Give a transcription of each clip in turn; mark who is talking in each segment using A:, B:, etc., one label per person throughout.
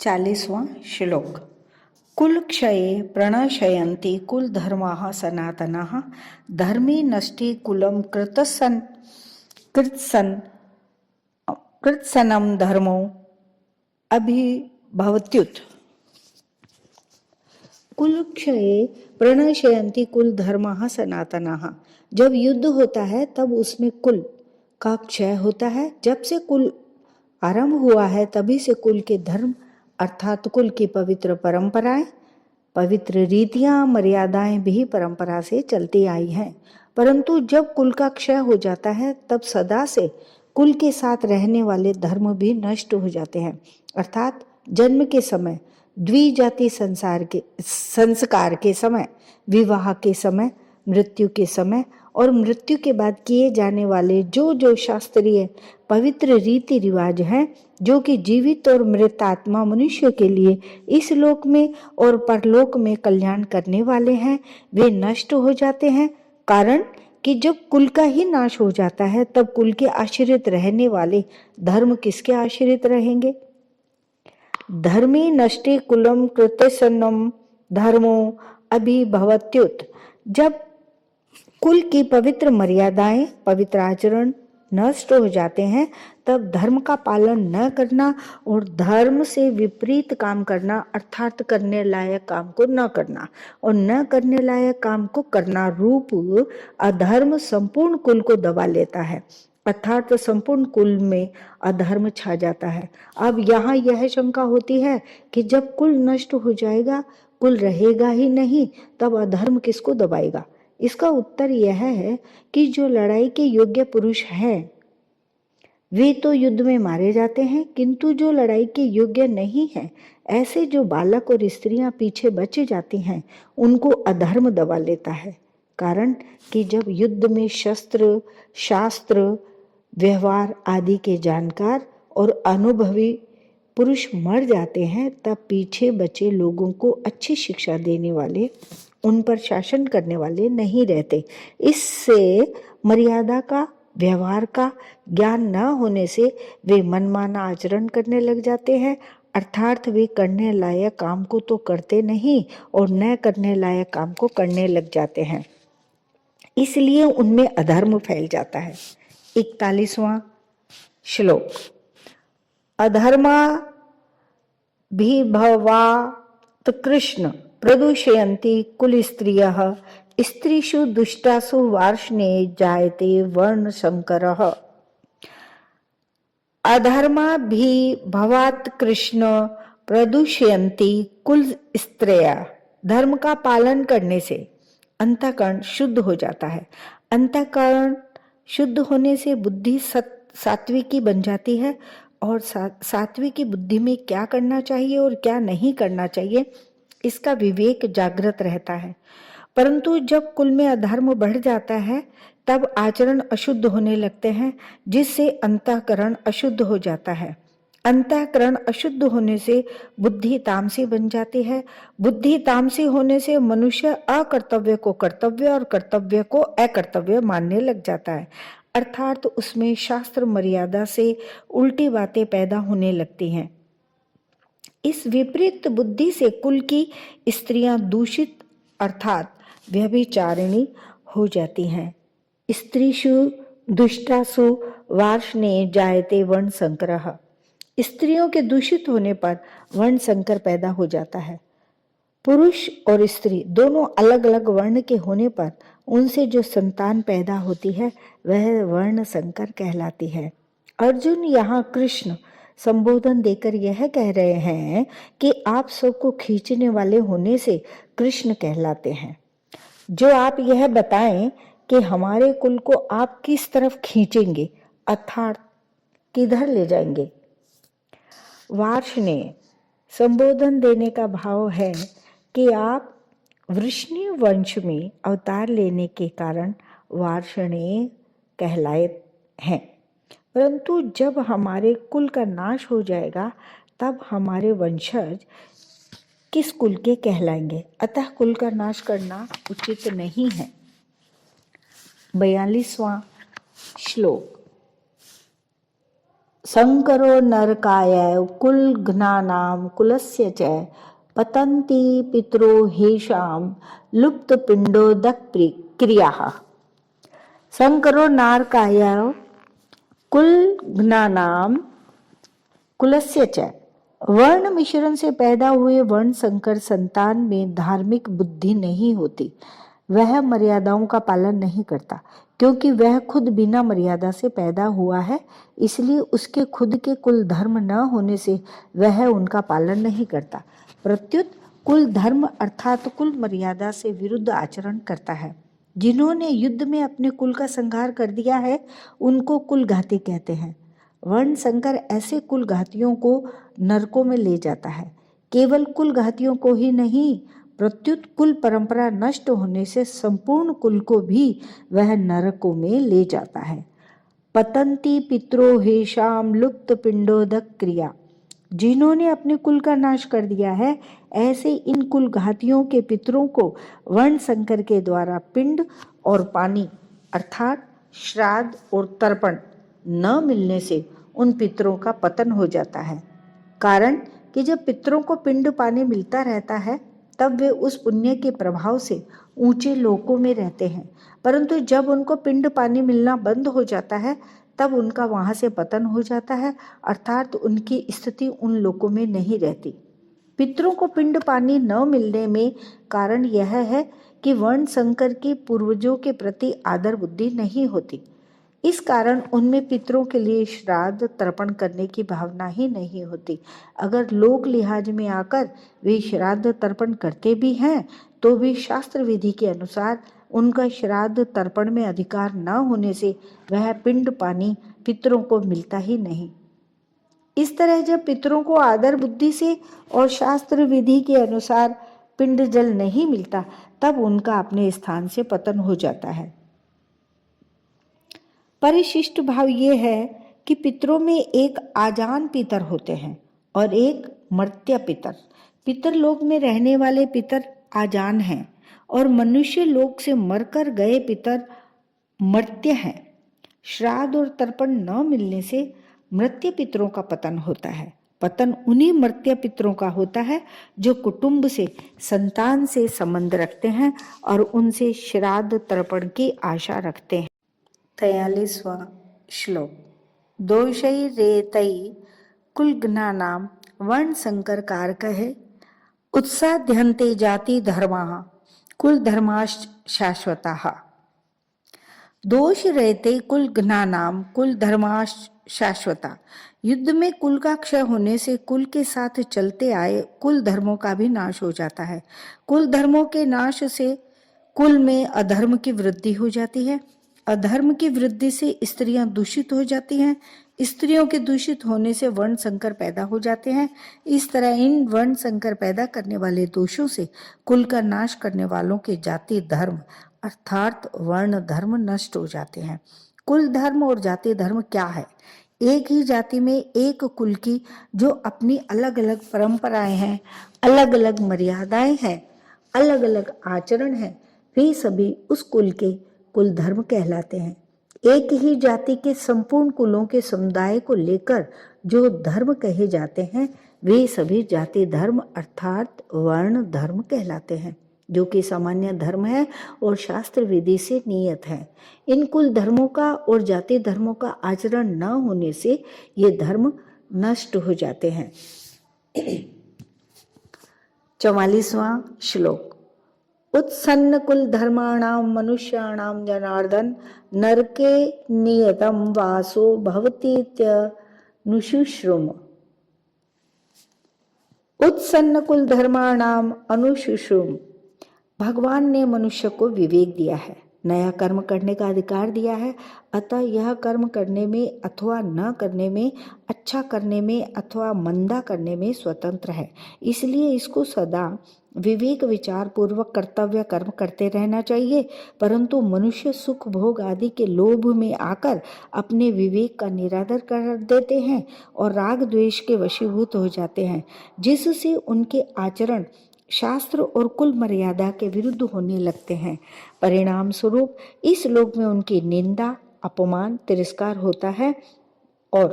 A: 40वां श्लोक। कुलक्षये प्रणशयन्ति कुलधर्माः सनातनाः धर्मे नष्टे कुलं कृत्सनं धर्मो अभिभवत्युत। कुलक्षये प्रणशयन्ति कुलधर्माः सनातनाः। जब युद्ध होता है तब उसमें कुल का क्षय होता है। जब से कुल आरंभ हुआ है तभी से कुल के धर्म अर्थात कुल की पवित्र परंपराएं, पवित्र रीतियां, मर्यादाएं भी परंपरा से चलती आई हैं। परंतु जब कुल का क्षय हो जाता है तब सदा से कुल के साथ रहने वाले धर्म भी नष्ट हो जाते हैं। अर्थात जन्म के समय, द्विजाति संस्कार के समय, विवाह के समय, मृत्यु के समय और मृत्यु के बाद किए जाने वाले जो शास्त्रीय पवित्र रीति रिवाज हैं, जो कि जीवित और मृत आत्मा मनुष्य के लिए इस लोक में और परलोक में कल्याण करने वाले हैं, वे नष्ट हो जाते हैं। कारण कि जब कुल का ही नाश हो जाता है तब कुल के आश्रित रहने वाले धर्म किसके आश्रित रहेंगे? धर्मे नष्टे कुलम कृत्यसन्नम धर्मो अभिभवत्युत। जब कुल की पवित्र मर्यादाएं, पवित्र आचरण नष्ट हो जाते हैं तब धर्म का पालन न करना और धर्म से विपरीत काम करना अर्थात करने लायक काम को न करना और न करने लायक काम को करना रूप अधर्म संपूर्ण कुल को दबा लेता है। अर्थात संपूर्ण कुल में अधर्म छा जाता है। अब यहाँ यह शंका होती है कि जब कुल नष्ट हो जाएगा, कुल रहेगा ही नहीं, तब अधर्म किसको दबाएगा? इसका उत्तर यह है कि जो लड़ाई के योग्य पुरुष हैं वे तो युद्ध में मारे जाते हैं, किंतु जो लड़ाई के योग्य नहीं है, ऐसे जो बालक और स्त्रियां पीछे बच जाती हैं, उनको अधर्म दबा लेता है। कारण कि जब युद्ध में शस्त्र, शास्त्र, व्यवहार आदि के जानकार और अनुभवी पुरुष मर जाते हैं, तब पीछे बचे लोगों को अच्छी शिक्षा देने वाले, उन पर शासन करने वाले नहीं रहते। इससे मर्यादा का, व्यवहार का ज्ञान न होने से वे मनमाना आचरण करने लग जाते हैं। अर्थात वे करने लायक काम को तो करते नहीं और न करने लायक काम को करने लग जाते हैं। इसलिए उनमें अधर्म फैल जाता है। 41वां श्लोक। अधर्मा भिभवात कृष्ण प्रदूषयन्ति कुल स्त्रियः स्त्रीषु दुष्टासु वार्ष्णे जायते वर्ण संकरः। अधर्माभिभवात कृष्ण प्रदूषयन्ति कुल स्त्रियः। धर्म का पालन करने से अंतःकरण शुद्ध हो जाता है। अंतःकरण शुद्ध होने से बुद्धि सात्विकी बन जाती है और सात्विकी बुद्धि में क्या करना चाहिए और क्या नहीं करना चाहिए इसका विवेक जागृत रहता है। परंतु जब कुल में अधर्म बढ़ जाता है तब आचरण अशुद्ध होने लगते हैं, जिससे अंतःकरण अशुद्ध हो जाता है। अंतःकरण अशुद्ध होने से बुद्धि तामसी बन जाती है। बुद्धि तामसी होने से मनुष्य अकर्तव्य को कर्तव्य और कर्तव्य को अकर्तव्य मानने लग जाता है। अर्थात उसमें शास्त्र मर्यादा से उल्टी बातें पैदा होने लगती हैं। इस विपरीत बुद्धि से कुल की स्त्रियां दूषित अर्थात व्यभिचारिणी हो जाती हैं। स्त्रीषु दुष्टासु वार्ष्णे जायते वर्ण संकरः। स्त्रियों के दूषित होने पर वर्ण संकर पैदा हो जाता है। पुरुष और स्त्री दोनों अलग अलग वर्ण के होने पर उनसे जो संतान पैदा होती है वह वर्ण संकर कहलाती है। अर्जुन यहाँ कृष्ण संबोधन देकर यह कह रहे हैं कि आप सबको खींचने वाले होने से कृष्ण कहलाते हैं। जो आप यह बताएं कि हमारे कुल को आप किस तरफ खींचेंगे अर्थात किधर ले जाएंगे। वार्ष्णे संबोधन देने का भाव है कि आप वृष्णि वंश में अवतार लेने के कारण वार्ष्णे कहलाए हैं। परंतु जब हमारे कुल का नाश हो जाएगा तब हमारे वंशज किस कुल के कहलाएंगे? अतः कुल का नाश करना उचित नहीं है। 42वां श्लोक। संकरो नरकाय कुल घ्नानाम कुलस्य च पतन्ति पितरो हेषाम लुप्त पिंडोदक क्रियाः। संकरो नारकाय कुल घ्नानाम कुलस्य च, वर्ण मिश्रण से पैदा हुए वर्ण संकर संतान में धार्मिक बुद्धि नहीं होती। वह मर्यादाओं का पालन नहीं करता, क्योंकि वह खुद बिना मर्यादा से पैदा हुआ है। इसलिए उसके खुद के कुल धर्म न होने से वह उनका पालन नहीं करता। प्रत्युत कुल धर्म अर्थात कुल मर्यादा से विरुद्ध आचरण करता है। जिन्होंने युद्ध में अपने कुल का संहार कर दिया है उनको कुलघाती कहते हैं। वर्ण संकर ऐसे कुलघातियों को नरकों में ले जाता है। केवल कुलघातियों को ही नहीं, प्रत्युत कुल परंपरा नष्ट होने से संपूर्ण कुल को भी वह नरकों में ले जाता है। पतंती पितरो हेषाम लुप्त पिंडोदक क्रिया, जिन्होंने अपने कुल का नाश कर दिया है ऐसे इन कुल घातियों के पितरों को वर्ण संकर के द्वारा पिंड और पानी अर्थात श्राद्ध और तर्पण न मिलने से उन पितरों का पतन हो जाता है। कारण कि जब पितरों को पिंड पानी मिलता रहता है तब वे उस पुण्य के प्रभाव से ऊंचे लोकों में रहते हैं, परंतु जब उनको पिंड पानी मिलना बंद हो जाता है तब उनका वहां से पतन हो जाता है, अर्थात उनकी स्थिति उन लोकों में नहीं रहती। पितरों को पिंड पानी न मिलने में कारण यह है कि वर्ण संकर के पूर्वजों के प्रति आदर बुद्धि नहीं होती। इस कारण उनमें पितरों के लिए श्राद्ध तर्पण करने की भावना ही नहीं होती। अगर लोक लिहाज में आकर वे श्राद्ध तर्पण करते भी हैं तो भी शास्त्र विधि के अनुसार उनका श्राद्ध तर्पण में अधिकार न होने से वह पिंड पानी पितरों को मिलता ही नहीं। इस तरह जब पितरों को आदर बुद्धि से और शास्त्र विधि के अनुसार पिंड जल नहीं मिलता तब उनका अपने स्थान से पतन हो जाता है। परिशिष्ट भाव ये है कि पितरों में एक आजान पितर होते हैं और एक मर्त्य पितर। पितर लोक में रहने वाले पितर आजान हैं और मनुष्य लोक से मरकर गए पितर मर्त्य हैं। श्राद्ध और तर्पण न मिलने से मर्त्य पितरों का पतन होता है। पतन उन्हीं मर्त्य पितरों का होता है जो कुटुंब से संतान से संबंध रखते हैं और उनसे श्राद्ध तर्पण की आशा रखते हैं। 43वां श्लोक। दोषैरेतै कुलघ्नानां वर्ण संकर कारकः उत्साद्यन्ते जाति धर्माः कुल धर्माश्च शाश्वताः। दोष रहते कुलघ्नानां कुल धर्माश्च शाश्वता। युद्ध में कुल का क्षय होने से कुल के साथ चलते आए कुल धर्मों का भी नाश हो जाता है। कुल धर्मों के नाश से कुल में अधर्म की वृद्धि हो जाती है। अधर्म की वृद्धि से स्त्रियां दूषित हो जाती हैं। स्त्रियों के दूषित होने से वर्ण संकर पैदा हो जाते हैं। इस तरह इन वर्ण संकर पैदा करने वाले दोषों से कुल का नाश करने वालों के जाति धर्म अर्थात वर्ण धर्म नष्ट हो जाते हैं। कुल धर्म और जाति धर्म क्या है? एक ही जाति में एक कुल की जो अपनी अलग अलग परंपराएं हैं, अलग अलग मर्यादाएं हैं, अलग अलग आचरण हैं, वे सभी उस कुल के कुल धर्म कहलाते हैं। एक ही जाति के संपूर्ण कुलों के समुदाय को लेकर जो धर्म कहे जाते हैं वे सभी जाति धर्म अर्थात वर्ण धर्म कहलाते हैं, जो कि सामान्य धर्म है और शास्त्र विधि से नियत है। इन कुल धर्मों का और जाति धर्मों का आचरण न होने से ये धर्म नष्ट हो जाते हैं। 44वां श्लोक। उत्सन्न कुल धर्माणाम मनुष्याणाम जनार्दन नरके नियतम वासो भवतीत्यनुशुश्रुम। उत्सन्न कुल धर्माणाम अनुशुश्रुम। भगवान ने मनुष्य को विवेक दिया है, नया कर्म करने का अधिकार दिया है, अतः यह कर्म करने में अथवा न करने में, अच्छा करने में अथवा मंदा करने में स्वतंत्र है। इसलिए इसको सदा विवेक विचार पूर्वक कर्तव्य कर्म करते रहना चाहिए। परंतु मनुष्य सुख भोग आदि के लोभ में आकर अपने विवेक का निरादर कर देते हैं और राग द्वेष के वशीभूत हो जाते हैं, जिससे उनके आचरण शास्त्र और कुल मर्यादा के विरुद्ध होने लगते हैं। परिणाम स्वरूप इस लोक में उनकी निंदा अपमान तिरस्कार होता है और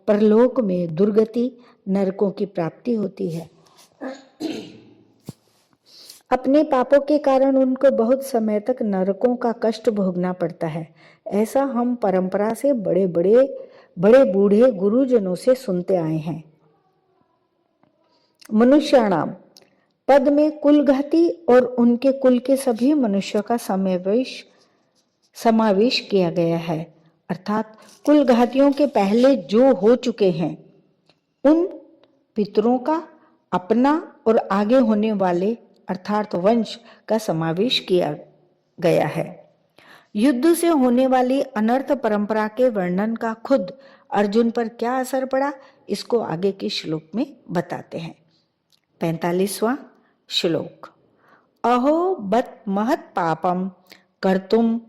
A: परलोक में दुर्गति, नरकों की प्राप्ति होती है। अपने पापों के कारण उनको बहुत समय तक नरकों का कष्ट भोगना पड़ता है। ऐसा हम परंपरा से बड़े बूढ़े गुरुजनों से सुनते आए हैं। मनुष्याणाम पद में कुलघाती और उनके कुल के सभी मनुष्यों का समावेश किया गया है, अर्थात कुलघातियों के पहले जो हो चुके हैं उन पितरों का, अपना और आगे होने वाले अर्थात वंश का समावेश किया गया है। युद्ध से होने वाली अनर्थ परंपरा के वर्णन का खुद अर्जुन पर क्या असर पड़ा, इसको आगे के श्लोक में बताते हैं। 45वां श्लोक। अहो बत महत् पापम कर्तुम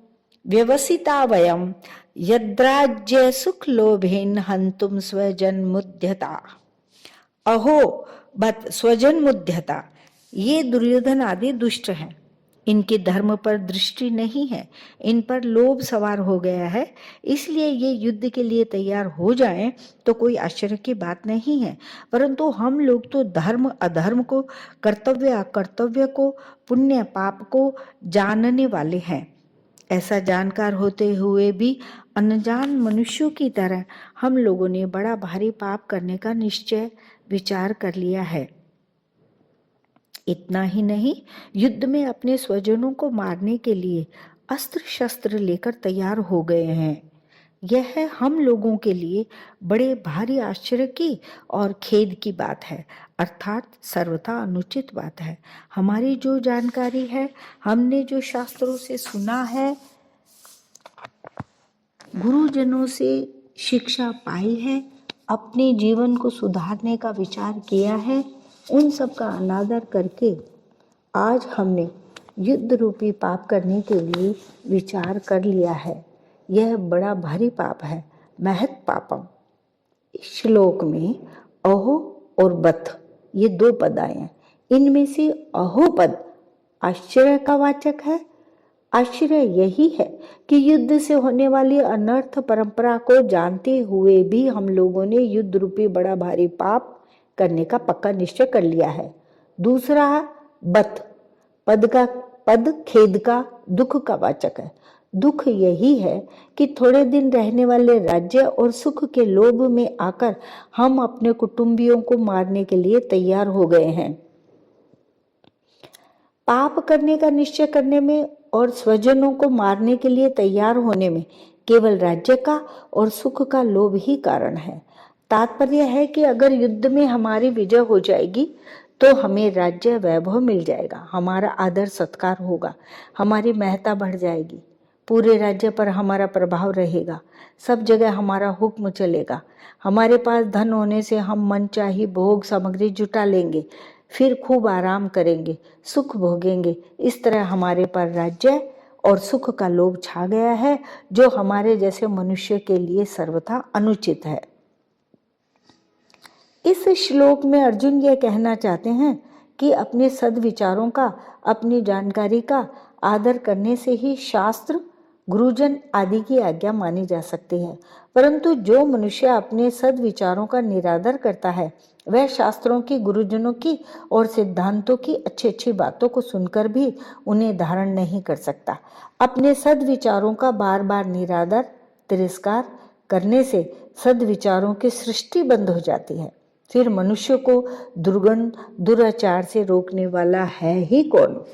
A: व्यवसिता वयम यद्राज्य सुख लोभेन हंतुम स्वजन मुद्यता। अहो बत स्वजन मुद्यता, ये दुर्योधन आदि दुष्ट हैं, इनके धर्म पर दृष्टि नहीं है, इन पर लोभ सवार हो गया है, इसलिए ये युद्ध के लिए तैयार हो जाएं तो कोई आश्चर्य की बात नहीं है। परंतु हम लोग तो धर्म अधर्म को, कर्तव्य अकर्तव्य को, पुण्य पाप को जानने वाले हैं। ऐसा जानकार होते हुए भी अनजान मनुष्यों की तरह हम लोगों ने बड़ा भारी पाप करने का निश्चय विचार कर लिया है। इतना ही नहीं, युद्ध में अपने स्वजनों को मारने के लिए अस्त्र शस्त्र लेकर तैयार हो गए हैं। यह हम लोगों के लिए बड़े भारी आश्चर्य की और खेद की बात है, अर्थात सर्वथा अनुचित बात है। हमारी जो जानकारी है, हमने जो शास्त्रों से सुना है, गुरुजनों से शिक्षा पाई है, अपने जीवन को सुधारने का विचार किया है, उन सब का अनादर करके आज हमने युद्ध रूपी पाप करने के लिए विचार कर लिया है। यह बड़ा भारी पाप है, महत् पापम। इस श्लोक में अहो और बत ये दो पद आए हैं। इनमें से अहो पद आश्चर्य का वाचक है। आश्चर्य यही है कि युद्ध से होने वाली अनर्थ परंपरा को जानते हुए भी हम लोगों ने युद्ध रूपी बड़ा भारी पाप करने का पक्का निश्चय कर लिया है। दूसरा बत पद खेद का, दुख का वाचक है। दुख यही है कि थोड़े दिन रहने वाले राज्य और सुख के लोभ में आकर हम अपने कुटुंबियों को मारने के लिए तैयार हो गए हैं। पाप करने का निश्चय करने में और स्वजनों को मारने के लिए तैयार होने में केवल राज्य का और सुख का लोभ ही कारण है। तात्पर्य है कि अगर युद्ध में हमारी विजय हो जाएगी तो हमें राज्य वैभव मिल जाएगा, हमारा आदर सत्कार होगा, हमारी महत्ता बढ़ जाएगी, पूरे राज्य पर हमारा प्रभाव रहेगा, सब जगह हमारा हुक्म चलेगा, हमारे पास धन होने से हम मनचाही भोग सामग्री जुटा लेंगे, फिर खूब आराम करेंगे, सुख भोगेंगे। इस तरह हमारे पर राज्य और सुख का लोभ छा गया है, जो हमारे जैसे मनुष्य के लिए सर्वथा अनुचित है। इस श्लोक में अर्जुन यह कहना चाहते हैं कि अपने सद्विचारों का, अपनी जानकारी का आदर करने से ही शास्त्र, गुरुजन आदि की आज्ञा मानी जा सकती है। परंतु जो मनुष्य अपने सद्विचारों का निरादर करता है, वह शास्त्रों की, गुरुजनों की और सिद्धांतों की अच्छी अच्छी बातों को सुनकर भी उन्हें धारण नहीं कर सकता। अपने सद्विचारों का बार बार निरादर, तिरस्कार करने से सद्विचारों की सृष्टि बंद हो जाती है। फिर मनुष्य को दुर्गुण दुराचार से रोकने वाला है ही कौन।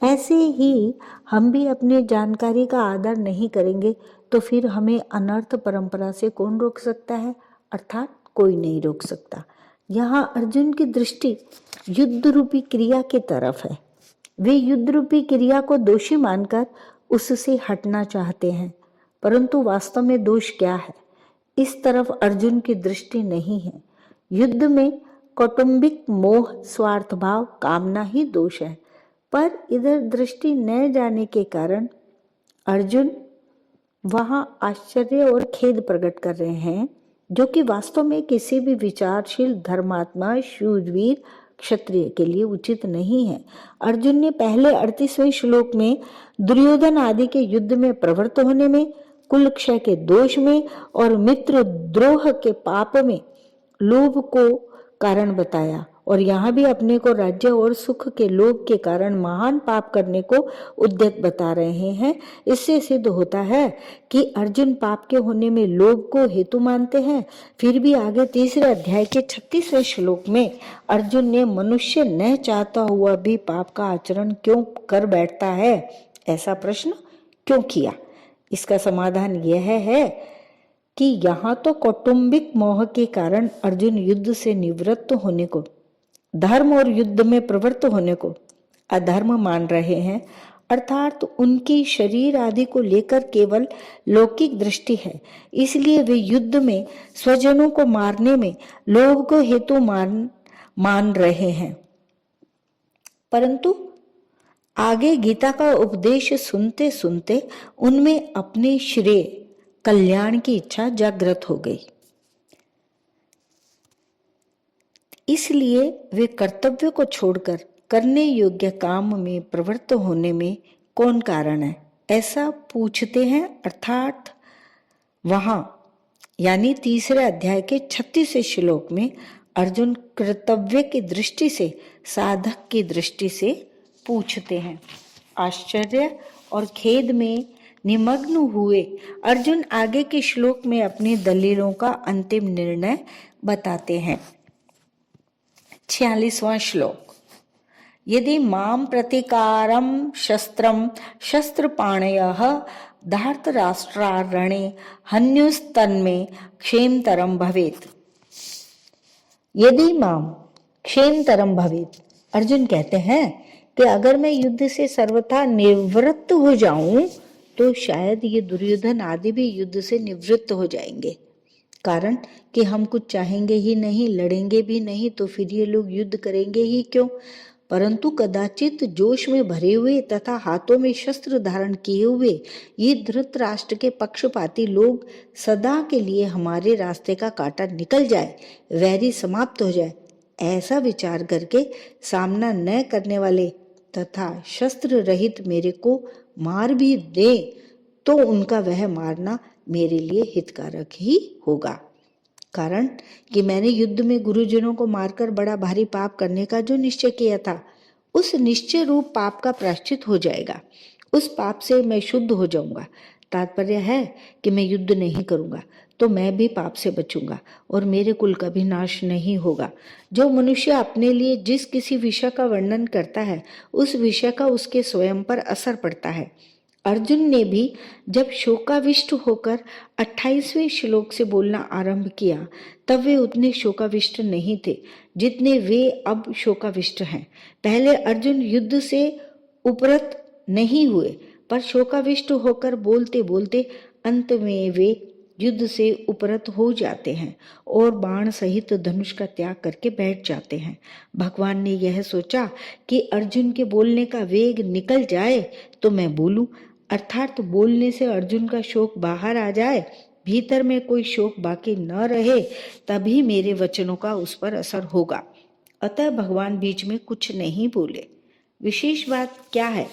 A: ऐसे ही हम भी अपनी जानकारी का आदर नहीं करेंगे तो फिर हमें अनर्थ परंपरा से कौन रोक सकता है, अर्थात कोई नहीं रोक सकता। यहाँ अर्जुन की दृष्टि युद्ध रूपी क्रिया की तरफ है। वे युद्ध रूपी क्रिया को दोषी मानकर उससे हटना चाहते हैं, परंतु वास्तव में दोष क्या है, इस तरफ अर्जुन की दृष्टि नहीं है। युद्ध में कौटुंबिक मोह, स्वार्थ भाव, कामना ही दोष है, पर इधर दृष्टि न जाने के कारण अर्जुन वहां आश्चर्य और खेद प्रकट कर रहे हैं, जो कि वास्तव में किसी भी विचारशील धर्मात्मा, शूरवीर, क्षत्रिय के लिए उचित नहीं है। अर्जुन ने पहले 38वें श्लोक में दुर्योधन आदि के युद्ध में प्रवृत्त होने में कुल क्षय के दोष में और मित्र द्रोह के पाप में लोभ को कारण बताया। और यहाँ भी अपने को राज्य और सुख के लोभ के कारण महान पाप करने को उद्यत बता रहे हैं। इससे सिद्ध होता है कि अर्जुन पाप के होने में लोभ को हेतु मानते हैं। फिर भी आगे तीसरे अध्याय के 36वें श्लोक में अर्जुन ने मनुष्य न चाहता हुआ भी पाप का आचरण क्यों कर बैठता है, ऐसा प्रश्न क्यों किया। इसका समाधान यह है कि यहाँ तो कौटुंबिक मोह के कारण अर्जुन युद्ध से निवृत्त होने को, धर्म और युद्ध में प्रवृत्त होने को अधर्म मान रहे हैं, अर्थात उनकी शरीर आदि को लेकर केवल लौकिक दृष्टि है। इसलिए वे युद्ध में स्वजनों को मारने में लोभ को हेतु मान रहे हैं। परंतु आगे गीता का उपदेश सुनते सुनते उनमें अपने श्रेय कल्याण की इच्छा जागृत हो गई। इसलिए वे कर्तव्य को छोड़कर करने योग्य काम में प्रवृत्त होने में कौन कारण है, ऐसा पूछते हैं। अर्थात वहां यानी तीसरे अध्याय के 36वें श्लोक में अर्जुन कर्तव्य की दृष्टि से, साधक की दृष्टि से पूछते हैं। आश्चर्य और खेद में निमग्न हुए अर्जुन आगे के श्लोक में अपनी दलीलों का अंतिम निर्णय बताते हैं। 46वां श्लोक। यदि माम प्रतिकारम शस्त्रम शस्त्रपाणयः धार्तराष्ट्रारणे हन्युस्तन्मे क्षेमतरम भवेत्। यदि माम क्षेमतरम भवेत्, अर्जुन कहते हैं कि अगर मैं युद्ध से सर्वथा निवृत्त हो जाऊं तो शायद ये दुर्योधन आदि भी युद्ध से निवृत्त हो जाएंगे। कारण कि हम कुछ चाहेंगे ही नहीं, लड़ेंगे भी नहीं, तो फिर ये लोग युद्ध करेंगे ही क्यों। परंतु कदाचित जोश में भरे हुए तथा हाथों में शस्त्र धारण किए हुए ये धृतराष्ट्र के पक्षपाती लोग सदा के लिए हमारे रास्ते का कांटा निकल जाए, वैरी समाप्त हो जाए, ऐसा विचार करके सामना न करने वाले तथा शस्त्र रहित मेरे को मार भी दे तो उनका वह मारना मेरे लिए हितकारक ही होगा। कारण कि मैंने युद्ध में गुरुजनों को मारकर बड़ा भारी पाप करने का जो निश्चय किया था, उस निश्चय रूप पाप का प्रायश्चित हो जाएगा। उस पाप से मैं शुद्ध हो जाऊंगा। तात्पर्य है कि मैं युद्ध नहीं करूंगा तो मैं भी पाप से बचूंगा और मेरे कुल का भी नाश नहीं होगा। जो मनुष्य अपने लिए जिस किसी विषय का वर्णन करता है उस विषय का उसके स्वयं पर असर पड़ता है। अर्जुन ने भी जब शोकाविष्ट होकर 28वें श्लोक से बोलना आरंभ किया तब वे उतने शोकाविष्ट नहीं थे जितने वे अब शोकाविष्ट हैं। पहले अर्जुन युद्ध से उपरत नहीं हुए, पर शोकाविष्ट होकर बोलते बोलते अंत में वे युद्ध से उपरत हो जाते हैं और बाण सहित धनुष का त्याग करके बैठ जाते हैं। भगवान ने यह सोचा कि अर्जुन के बोलने का वेग निकल जाए तो मैं बोलूं, अर्थात बोलने से अर्जुन का शोक बाहर आ जाए, भीतर में कोई शोक बाकी न रहे, तभी मेरे वचनों का उस पर असर होगा। अतः भगवान बीच में कुछ नहीं बोले। विशेष बात क्या है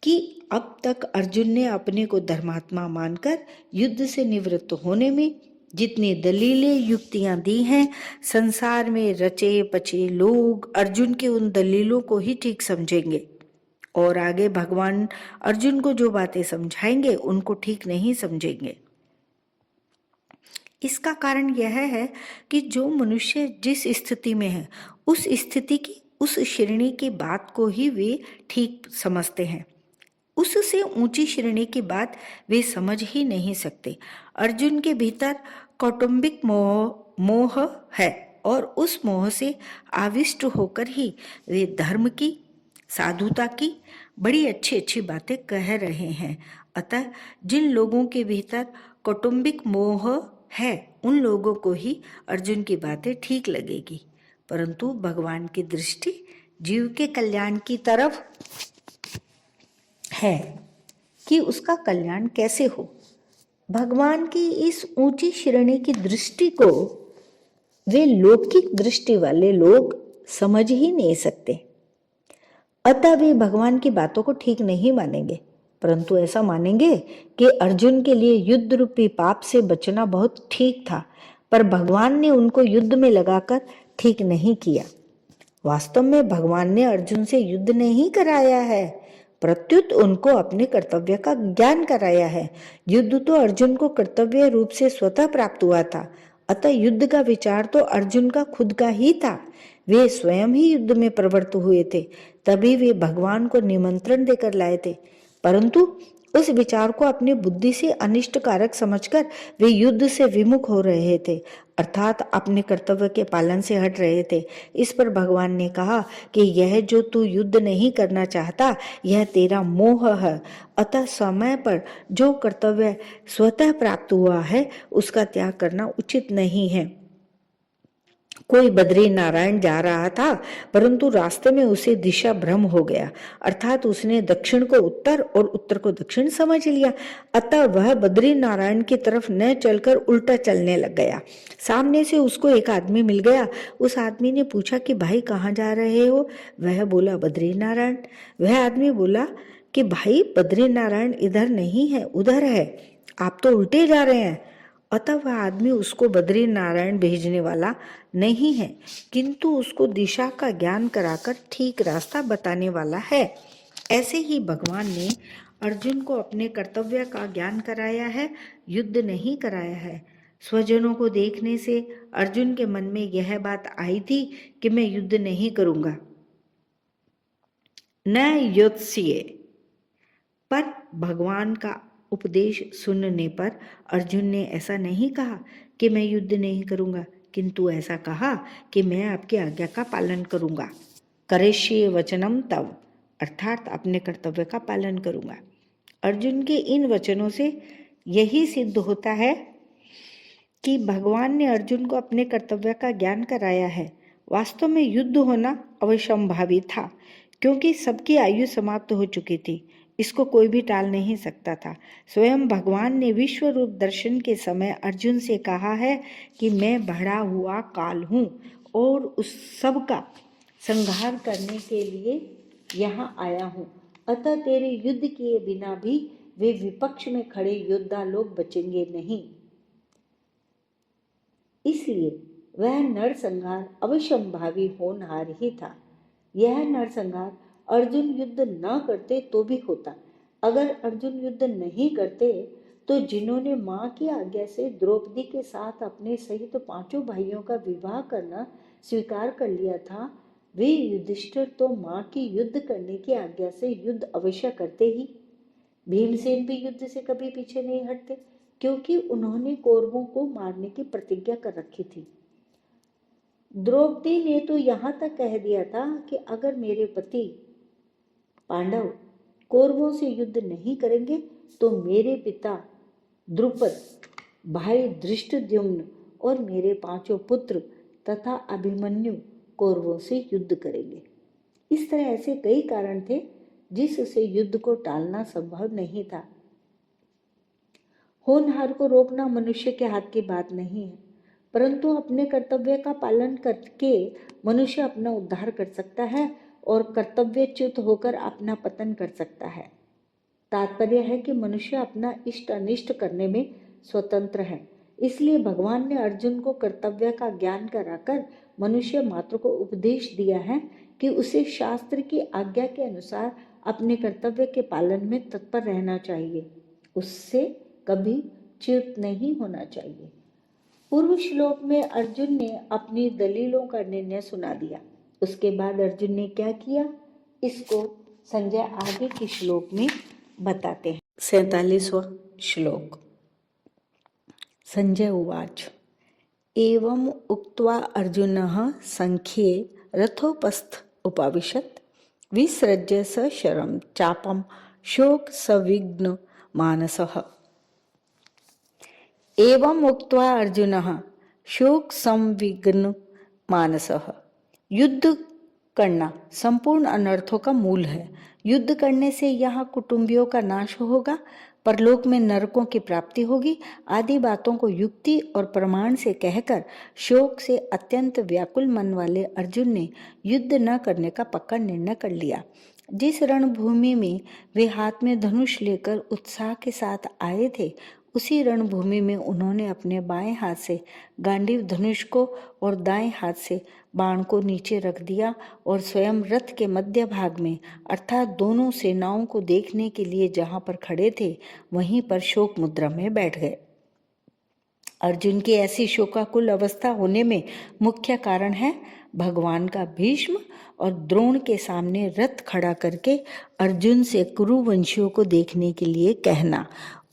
A: कि अब तक अर्जुन ने अपने को धर्मात्मा मानकर युद्ध से निवृत्त होने में जितनी दलीलें युक्तियां दी हैं, संसार में रचे पचे लोग अर्जुन के उन दलीलों को ही ठीक समझेंगे और आगे भगवान अर्जुन को जो बातें समझाएंगे उनको ठीक नहीं समझेंगे। इसका कारण यह है कि जो मनुष्य जिस स्थिति में है उस स्थिति की, उस श्रेणी की बात को ही वे ठीक समझते हैं। उससे ऊंची श्रेणी की बात वे समझ ही नहीं सकते। अर्जुन के भीतर कौटुंबिक मोह है और उस मोह से आविष्ट होकर ही वे धर्म की, साधुता की बड़ी अच्छी अच्छी बातें कह रहे हैं। अतः जिन लोगों के भीतर कौटुंबिक मोह है उन लोगों को ही अर्जुन की बातें ठीक लगेगी, परंतु भगवान की दृष्टि जीव के कल्याण की तरफ है कि उसका कल्याण कैसे हो। भगवान की इस ऊंची श्रेणी की दृष्टि को वे लौकिक दृष्टि वाले लोग समझ ही नहीं सकते। अतः वे भगवान की बातों को ठीक नहीं मानेंगे। परंतु ऐसा मानेंगे कि अर्जुन के लिए युद्ध रूपी पाप से बचना बहुत ठीक था, पर भगवान ने उनको युद्ध में लगाकर ठीक नहीं किया। वास्तव में भगवान ने अर्जुन से युद्ध नहीं कराया है, प्रत्युत उनको अपने कर्तव्य का ज्ञान कराया है। युद्ध तो अर्जुन को कर्तव्य रूप से स्वतः प्राप्त हुआ था, अतः युद्ध का विचार तो अर्जुन का खुद का ही था। वे स्वयं ही युद्ध में प्रवृत्त हुए थे, तभी वे भगवान को निमंत्रण देकर लाए थे, परंतु उस विचार को अपनी बुद्धि से अनिष्टकारक समझकर वे युद्ध से विमुख हो रहे थे, अर्थात अपने कर्तव्य के पालन से हट रहे थे। इस पर भगवान ने कहा कि यह जो तू युद्ध नहीं करना चाहता, यह तेरा मोह है, अतः समय पर जो कर्तव्य स्वतः प्राप्त हुआ है उसका त्याग करना उचित नहीं है। कोई बद्री नारायण जा रहा था, परंतु रास्ते में उसे दिशा भ्रम हो गया, अर्थात उसने दक्षिण को उत्तर और उत्तर को दक्षिण समझ लिया, अतः वह बद्री नारायण की तरफ न चलकर उल्टा चलने लग गया। सामने से उसको एक आदमी मिल गया। उस आदमी ने पूछा कि भाई कहाँ जा रहे हो? वह बोला बद्री नारायण। वह आदमी बोला कि भाई बद्री नारायण इधर नहीं है, उधर है, आप तो उल्टे जा रहे हैं। अतः वह आदमी उसको बद्री नारायण भेजने वाला नहीं है, किंतु उसको दिशा का ज्ञान कराकर ठीक रास्ता बताने वाला है। ऐसे ही भगवान ने अर्जुन को अपने कर्तव्य का ज्ञान कराया है, युद्ध नहीं कराया है। स्वजनों को देखने से अर्जुन के मन में यह बात आई थी कि मैं युद्ध नहीं करूंगा, न युत्स्ये, पर भगवान का उपदेश सुनने पर अर्जुन ने ऐसा नहीं कहा कि मैं युद्ध नहीं करूंगा, किंतु ऐसा कहा कि मैं आपकी आज्ञा का पालन करूंगा। करिष्ये वचनम तव, अर्थात अपने कर्तव्य का पालन करूंगा। अर्जुन के इन वचनों से यही सिद्ध होता है कि भगवान ने अर्जुन को अपने कर्तव्य का ज्ञान कराया है। वास्तव में युद्ध होना अवश्यंभावी था, क्योंकि सबकी आयु समाप्त हो चुकी थी, इसको कोई भी टाल नहीं सकता था। स्वयं भगवान ने विश्व रूप दर्शन के समय अर्जुन से कहा है कि मैं बढ़ा हुआ काल हूँ और उस सब का संहार करने के लिए यहाँ आया हूँ, अतः तेरे युद्ध किए बिना भी वे विपक्ष में खड़े योद्धा लोग बचेंगे नहीं। इसलिए वह नरसंहार अवश्यंभावी होनहार ही था। यह नरसंहार अर्जुन युद्ध न करते तो भी होता। अगर अर्जुन युद्ध नहीं करते तो जिन्होंने माँ की आज्ञा से द्रौपदी के साथ अपने सहित पांचों भाइयों का विवाह करना स्वीकार कर लिया था, वे युधिष्ठिर तो माँ की युद्ध करने की आज्ञा से युद्ध अवश्य करते ही। भीमसेन भी युद्ध से कभी पीछे नहीं हटते, क्योंकि उन्होंने कौरवों को मारने की प्रतिज्ञा कर रखी थी। द्रौपदी ने तो यहाँ तक कह दिया था कि अगर मेरे पति पांडव कौरवों से युद्ध नहीं करेंगे तो मेरे पिता द्रुपद, भाई धृष्टद्युम्न और मेरे पांचों पुत्र तथा अभिमन्यु कौरवों से युद्ध करेंगे। इस तरह ऐसे कई कारण थे जिससे युद्ध को टालना संभव नहीं था। होनहार को रोकना मनुष्य के हाथ की बात नहीं है, परंतु अपने कर्तव्य का पालन करके मनुष्य अपना उद्धार कर सकता है और कर्तव्यच्युत होकर अपना पतन कर सकता है। तात्पर्य है कि मनुष्य अपना इष्ट अनिष्ट करने में स्वतंत्र है। इसलिए भगवान ने अर्जुन को कर्तव्य का ज्ञान कराकर मनुष्य मात्र को उपदेश दिया है कि उसे शास्त्र की आज्ञा के अनुसार अपने कर्तव्य के पालन में तत्पर रहना चाहिए, उससे कभी च्युत नहीं होना चाहिए। पूर्व श्लोक में अर्जुन ने अपनी दलीलों का निर्णय सुना दिया। उसके बाद अर्जुन ने क्या किया, इसको संजय आगे के श्लोक में बताते हैं। 47वां श्लोक। संजय उवाच एवं उक्त्वा अर्जुनः संख्ये रथोपस्थ उपाविशत् विसृज्य स शरं चापं शोक सविघ्न मानसः। एवं उक्त्वा अर्जुनः शोक संविघ्न मानसः। युद्ध करना संपूर्ण अनर्थों का मूल है। युद्ध करने से यहाँ कुटुंबियों का नाश होगा, परलोक में नरकों की प्राप्ति होगी आदि बातों को युक्ति और प्रमाण से कहकर शोक से अत्यंत व्याकुल मन वाले अर्जुन ने युद्ध न करने का पक्का निर्णय कर लिया। जिस रणभूमि में वे हाथ में धनुष लेकर उत्साह के साथ आए थे, उसी रणभूमि में उन्होंने अपने बाएं हाथ से गांडीव धनुष को और दाएं हाथ से बाण को नीचे रख दिया और स्वयं रथ के मध्य भाग में अर्थात दोनों सेनाओं को देखने के लिए जहां पर खड़े थे वहीं पर शोक मुद्रा में बैठ गए। अर्जुन की ऐसी शोकाकुल अवस्था होने में मुख्य कारण है भगवान का भीष्म और द्रोण के सामने रथ खड़ा करके अर्जुन से कुरुवंशियों को देखने के लिए कहना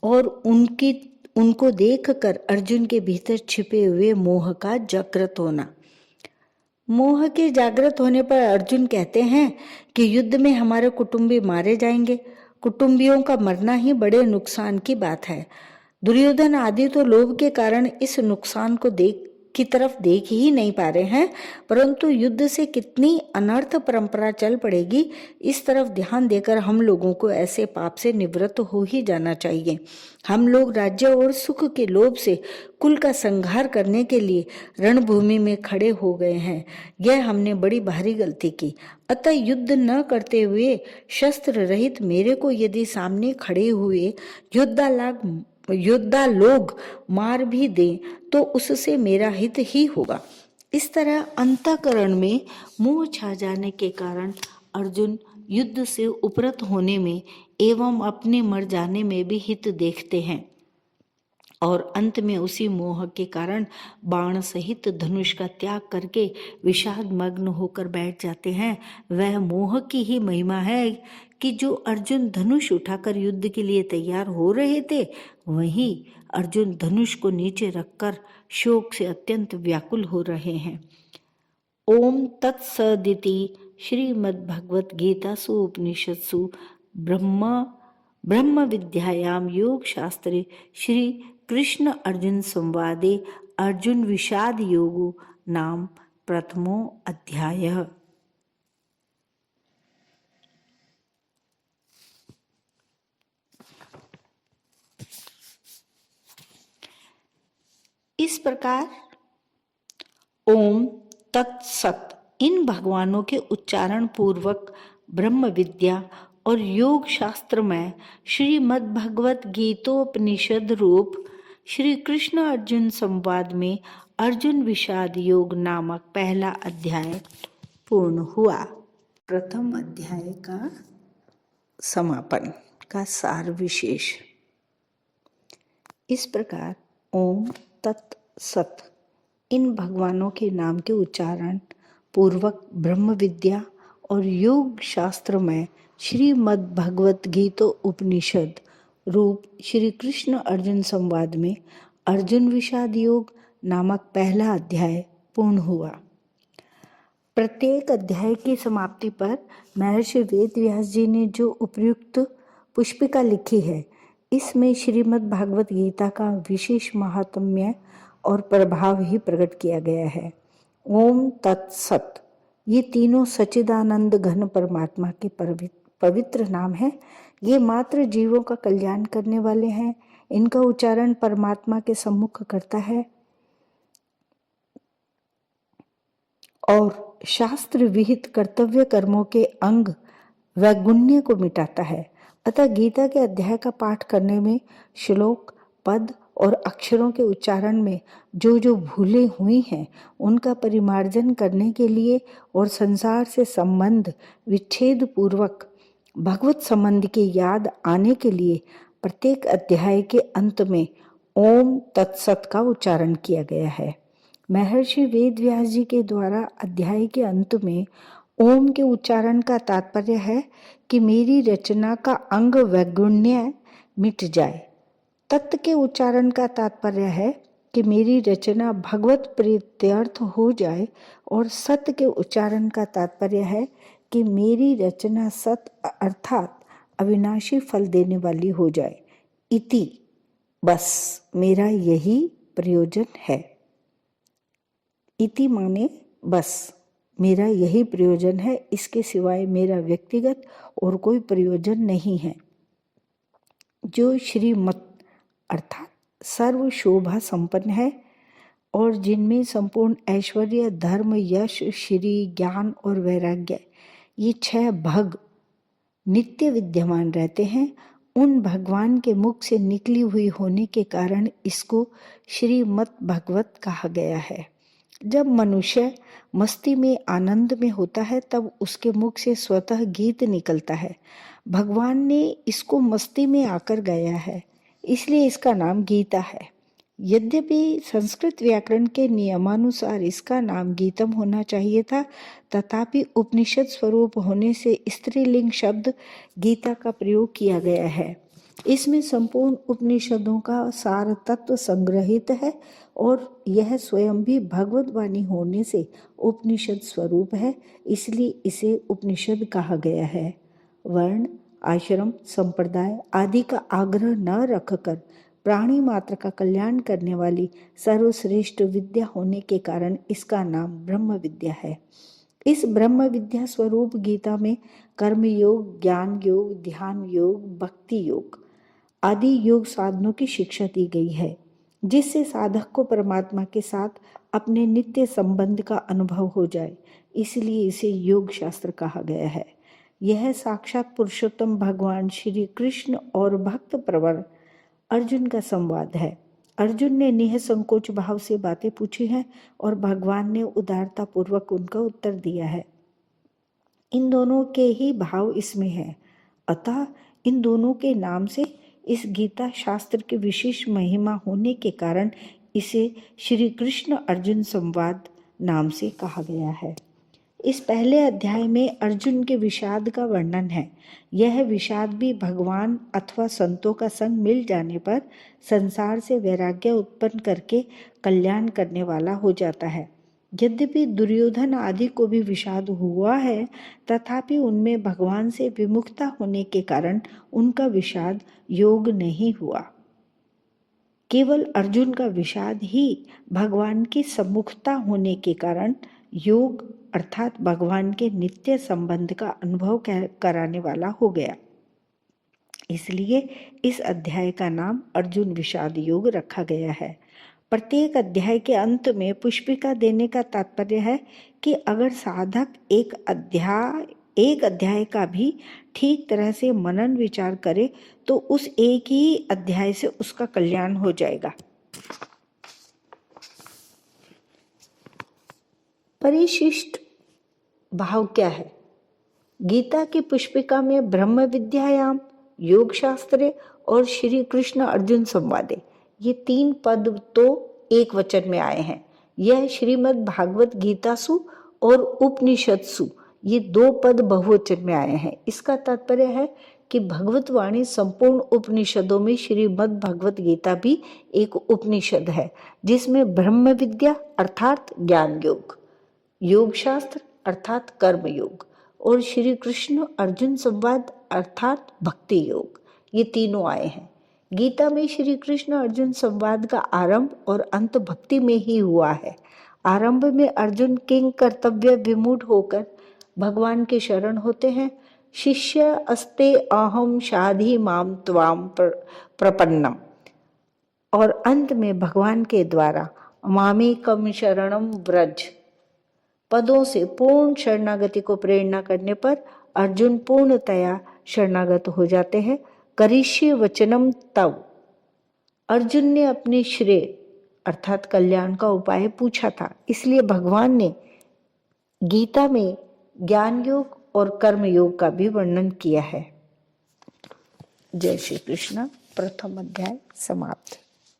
A: और उनको देखकर अर्जुन के भीतर छिपे हुए मोह का जागृत होना। मोह के जागृत होने पर अर्जुन कहते हैं कि युद्ध में हमारे कुटुंबी मारे जाएंगे। कुटुंबियों का मरना ही बड़े नुकसान की बात है। दुर्योधन आदि तो लोभ के कारण इस नुकसान को तरफ देख ही नहीं पा रहे हैं, परंतु युद्ध से कितनी अनर्थ परंपरा चल पड़ेगी, इस तरफ ध्यान देकर हम लोगों को ऐसे पाप से निवृत्त हो ही जाना चाहिए। हम लोग राज्य और सुख के लोभ से कुल का संहार करने के लिए रणभूमि में खड़े हो गए हैं। यह हमने बड़ी भारी गलती की। अतः युद्ध न करते हुए शस्त्र रहित मेरे को यदि सामने खड़े हुए योद्धा लोग मार भी दें तो उससे मेरा हित ही होगा। इस तरह अंतःकरण में मोह छा जाने के कारण अर्जुन युद्ध से उपरत होने में एवं अपने मर जाने में भी हित देखते हैं और अंत में उसी मोह के कारण बाण सहित धनुष का त्याग करके विषाद मग्न होकर बैठ जाते हैं। वह मोह की ही महिमा है कि जो अर्जुन धनुष उठाकर युद्ध के लिए तैयार हो रहे थे, वहीं अर्जुन धनुष को नीचे रखकर शोक से अत्यंत व्याकुल हो रहे हैं। ओम तत्सदिति श्रीमद्भगवत गीतासु उपनिषत्सु ब्रह्म विद्यायाम योग शास्त्रे श्री कृष्ण अर्जुन संवादे अर्जुन विषाद योगो नाम प्रथमो अध्याय। इस प्रकार ओम तत्सत इन भगवानों के उच्चारण पूर्वक ब्रह्म विद्या और योग शास्त्र में श्रीमद् भगवत गीतोपनिषद रूप श्री कृष्ण अर्जुन संवाद में अर्जुन विषाद योग नामक पहला अध्याय पूर्ण हुआ। प्रथम अध्याय का समापन का सार विशेष। इस प्रकार ओम तत्सत इन भगवानों के नाम के उच्चारण पूर्वक ब्रह्म विद्या और योग शास्त्र में श्रीमद् भगवत गीतो उपनिषद रूप श्री कृष्ण अर्जुन संवाद में अर्जुन विषाद योग नामक पहला अध्याय पूर्ण हुआ। प्रत्येक अध्याय की समाप्ति पर महर्षि वेद व्यास जी ने जो उपयुक्त पुष्पिका लिखी है, इसमें श्रीमद् भागवत गीता का विशेष महात्म्य और प्रभाव ही प्रकट किया गया है। ओम तत्सत ये तीनों सच्चिदानंद घन परमात्मा के पवित्र नाम है। ये मात्र जीवों का कल्याण करने वाले हैं। इनका उच्चारण परमात्मा के सम्मुख करता है और शास्त्र विहित कर्तव्य कर्मों के अंग व गुण्य को मिटाता है। अतः गीता के अध्याय का पाठ करने में श्लोक, पद और अक्षरों के उच्चारण में जो जो भूलें हुई हैं उनका परिमार्जन करने के लिए और संसार से संबंध विच्छेद पूर्वक भगवत संबंध की याद आने के लिए प्रत्येक अध्याय के अंत में ओम तत्सत का उच्चारण किया गया है। महर्षि वेद व्यास जी के द्वारा अध्याय के अंत में ओम के उच्चारण का तात्पर्य है कि मेरी रचना का अंग वैगुण्य मिट जाए। तत्व के उच्चारण का तात्पर्य है कि मेरी रचना भगवत प्रीत्यर्थ हो जाए और सत्य के उच्चारण का तात्पर्य है कि मेरी रचना सत्य अर्थात अविनाशी फल देने वाली हो जाए। इति बस मेरा यही प्रयोजन है। इति माने बस मेरा यही प्रयोजन है, इसके सिवाय मेरा व्यक्तिगत और कोई प्रयोजन नहीं है। जो श्रीमत अर्थात सर्व शोभा संपन्न है और जिनमें संपूर्ण ऐश्वर्य, धर्म, यश, श्री, ज्ञान और वैराग्य ये 6 भग नित्य विद्यमान रहते हैं, उन भगवान के मुख से निकली हुई होने के कारण इसको श्रीमद् भागवत कहा गया है। जब मनुष्य मस्ती में आनंद में होता है तब उसके मुख से स्वतः गीत निकलता है। भगवान ने इसको मस्ती में आकर गाया है, इसलिए इसका नाम गीता है। यद्यपि संस्कृत व्याकरण के नियमानुसार इसका नाम गीतम होना चाहिए था, तथापि उपनिषद स्वरूप होने से स्त्रीलिंग शब्द गीता का प्रयोग किया गया है। इसमें संपूर्ण उपनिषदों का सार तत्व संग्रहित है और यह स्वयं भी भगवत वाणी होने से उपनिषद स्वरूप है, इसलिए इसे उपनिषद कहा गया है। वर्ण, आश्रम, संप्रदाय आदि का आग्रह न रखकर प्राणी मात्र का कल्याण करने वाली सर्वश्रेष्ठ विद्या होने के कारण इसका नाम ब्रह्म विद्या है। इस ब्रह्म विद्या स्वरूप गीता में कर्म योग, ज्ञान योग, ध्यान योग, भक्ति योग आदि योग साधनों की शिक्षा दी गई है, जिससे साधक को परमात्मा के साथ अपने नित्य संबंध का अनुभव हो जाए, इसलिए इसे योग शास्त्र कहा गया है। यह साक्षात पुरुषोत्तम भगवान श्री कृष्ण और भक्त प्रवर अर्जुन का संवाद है। अर्जुन ने निःसंकोच भाव से बातें पूछी हैं और भगवान ने उदारता पूर्वक उनका उत्तर दिया है। इन दोनों के ही भाव इसमें है, अतः इन दोनों के नाम से इस गीता शास्त्र की विशेष महिमा होने के कारण इसे श्री कृष्ण अर्जुन संवाद नाम से कहा गया है। इस पहले अध्याय में अर्जुन के विषाद का वर्णन है। यह विषाद भी भगवान अथवा संतों का संग मिल जाने पर संसार से वैराग्य उत्पन्न करके कल्याण करने वाला हो जाता है। यद्यपि दुर्योधन आदि को भी विषाद हुआ है, तथापि उनमें भगवान से विमुखता होने के कारण उनका विषाद योग नहीं हुआ। केवल अर्जुन का विषाद ही भगवान की सम्मुखता होने के कारण योग अर्थात भगवान के नित्य संबंध का अनुभव कराने वाला हो गया। इसलिए इस अध्याय का नाम अर्जुन विषाद योग रखा गया है। प्रत्येक अध्याय के अंत में पुष्पिका देने का तात्पर्य है कि अगर साधक एक अध्याय का भी ठीक तरह से मनन विचार करे तो उस एक ही अध्याय से उसका कल्याण हो जाएगा। परिशिष्ट भाव क्या है? गीता की पुष्पिका में ब्रह्म विद्यायाम, योग शास्त्रे और श्री कृष्ण अर्जुन संवादे, ये 3 पद तो एक वचन में आए हैं। यह श्रीमद् भागवत गीतासु और उपनिषदसु, ये 2 पद बहुवचन में आए हैं। इसका तात्पर्य है कि भगवत वाणी संपूर्ण उपनिषदों में श्रीमद् भगवत गीता भी एक उपनिषद है, जिसमें ब्रह्म विद्या अर्थात ज्ञान योग, योग शास्त्र अर्थात कर्म योग और श्री कृष्ण अर्जुन संवाद अर्थात भक्ति योग, ये तीनों आए हैं। गीता में श्री कृष्ण अर्जुन संवाद का आरंभ और अंत भक्ति में ही हुआ है। आरंभ में अर्जुन किंग कर्तव्य विमूढ़ होकर भगवान के शरण होते हैं। शिष्य अस्ते अहम शाधि माम त्वाम प्रपन्नम, और अंत में भगवान के द्वारा मामेकम शरणम व्रज पदों से पूर्ण शरणागति को प्रेरणा करने पर अर्जुन पूर्णतया शरणागत हो जाते हैं। करिष्ये वचनम तव, अर्जुन ने अपने श्रेय अर्थात कल्याण का उपाय पूछा था, इसलिए भगवान ने गीता में ज्ञान योग और कर्म योग का भी वर्णन किया है। जय श्री कृष्ण। प्रथम अध्याय समाप्त।